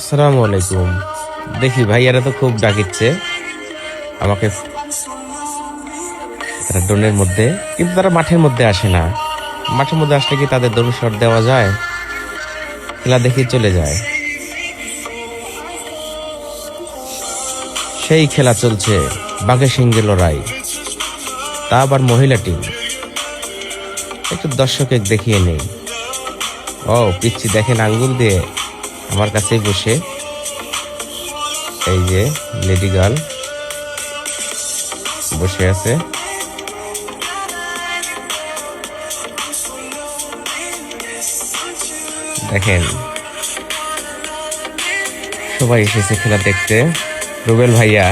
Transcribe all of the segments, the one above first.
আসসালামু আলাইকুম। দেখি ভাইয়ারা তো খুব ডাকিচ্ছে আমাকে, তারা ড্রোনের মধ্যে, কিন্তু তারা মাঠের মধ্যে আসে না। মাঠের মধ্যে আসলে কি তাদের দরুদ শট দেওয়া যায়? খেলা দেখি চলে যায়। সেই খেলা চলছে, বাঘে সিংহে লড়াই, তা আবার মহিলা টিম। একটু দর্শকে দেখিয়ে নেই। ও পিচ্ছি দেখেন আঙ্গুল দিয়ে আমার কাছেই বসে, এই যে লেডি গার্ল বসে আছে। দেখেন সবাই এসেছে খেলা দেখতে। রুবেল ভাইয়া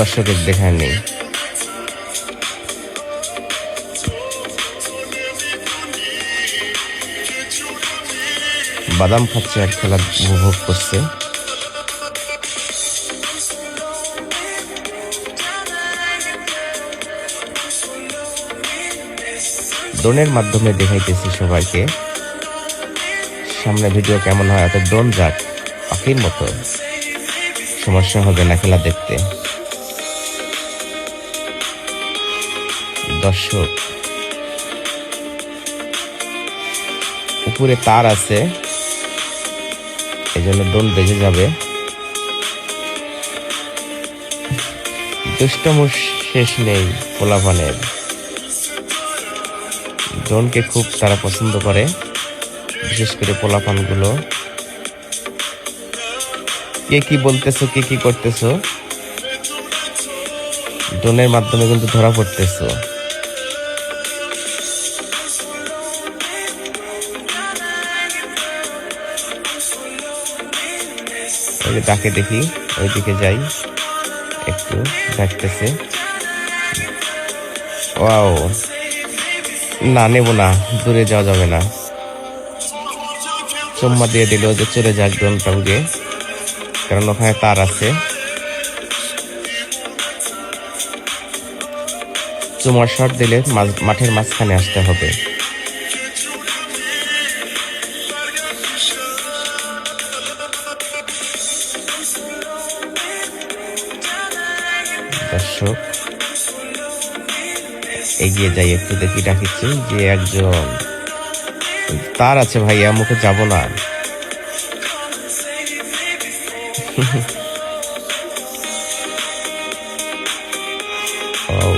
দর্শকের দেখায় নেই। বাদাম খাচ্ছে আর খেলা উপভোগ করছে। ড্রোনের মাধ্যমে দেখাইতেছি সবাইকে। সামনে ভিডিও কেমন হয়, এত ড্রোন যাক পাখির মতো, সমস্যা হবে না খেলা দেখতে। দর্শক উপরে তার আছে, এই জন্য ড্রোন বেজে যাবে। দুষ্টম শেষ নেই পোলাপানের। ড্রোনকে খুব তারা পছন্দ করে, বিশেষ করে পোলাপান গুলো। কে কি বলতেছো, কে কি করতেছো, ড্রোনের মাধ্যমে কিন্তু ধরা পড়তেছো। তাকে দেখি, ওইদিকে যাই, একটু দেখতেছে। ওয়াও, না নেব না, দূরে যাওয়া যাবে না। চুম্মা দিয়ে দিল যে চলে যাক ড্রোনটা উড়ে, কারণ ওখানে তার আছে। চুমার শট দিলে মাঠের মাঝখানে আসতে হবে। দর্শক এগিয়ে যাই একটু, দেখি ডাকিচ্ছে যে একজন তার আছে ভাইয়া, মুখে যাব না।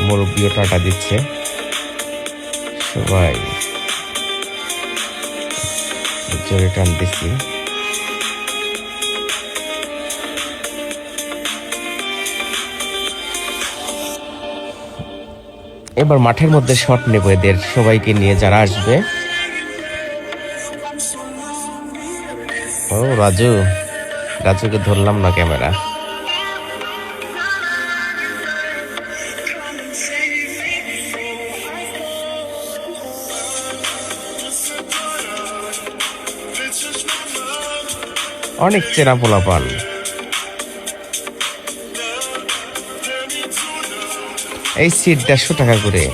মুরব্বিও টাটা দিচ্ছে, সবাই জোরে টান দিচ্ছি। এবার মাঠের মধ্যে শট নেব এদের সবাইকে নিয়ে, যারা আসবে। ও রাজুকে ধরলাম না ক্যামেরা। অনেক চেনা পোলাপান। এই সিট 150 টাকা করে।